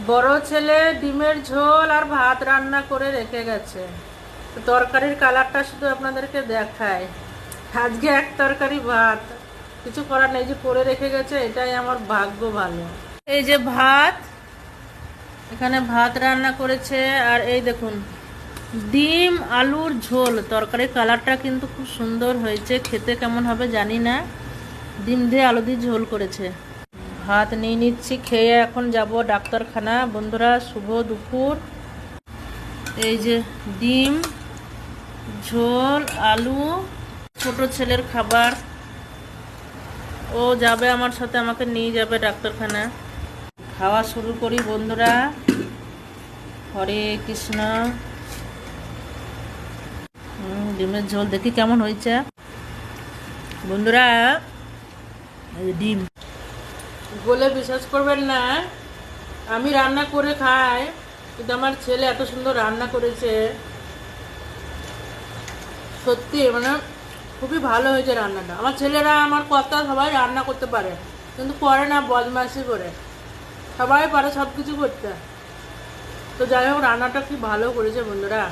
বড় ছেলে ডিমের ঝোল আর ভাত রান্না করে রেখে গেছে। তো তরকারির কালারটা শুধু আপনাদেরকে দেখায়। আজকে এক তরকারি ভাত, কিছু করার নেই, যে করে রেখে গেছে, এটাই আমার ভাগ্য ভালো। এই যে ভাত, এখানে ভাত রান্না করেছে। আর এই দেখুন ডিম আলুর ঝোল। তরকারির কালারটা কিন্তু খুব সুন্দর হয়েছে, খেতে কেমন হবে জানি না। ডিম দিয়ে আলু দিয়ে ঝোল করেছে। ভাত নিয়ে নিচ্ছি, খেয়ে এখন যাব ডাক্তারখানা। বন্ধুরা শুভ দুপুর। এই যে ডিম ঝোল আলু, ছোট ছেলের খাবার। ও যাবে আমার সাথে, আমাকে নিয়ে যাবে ডাক্তারখানা। খাওয়া শুরু করি বন্ধুরা। হরে কৃষ্ণ। ডিমের ঝোল দেখি কেমন হয়েছে বন্ধুরা। এই ডিম বলে বিশ্বাস করবেন না, আমি রান্না করে খাই, কিন্তু আমার ছেলে এত সুন্দর রান্না করেছে, সত্যি মানে খুবই ভালো হয়েছে রান্নাটা। আমার ছেলেরা আমার কথা সবাই রান্না করতে পারে, কিন্তু করে না, বদমাইশি করে। সবাই পারে সব কিছু করতে। তো যাই হোক, রান্নাটা কি ভালো করেছে বন্ধুরা।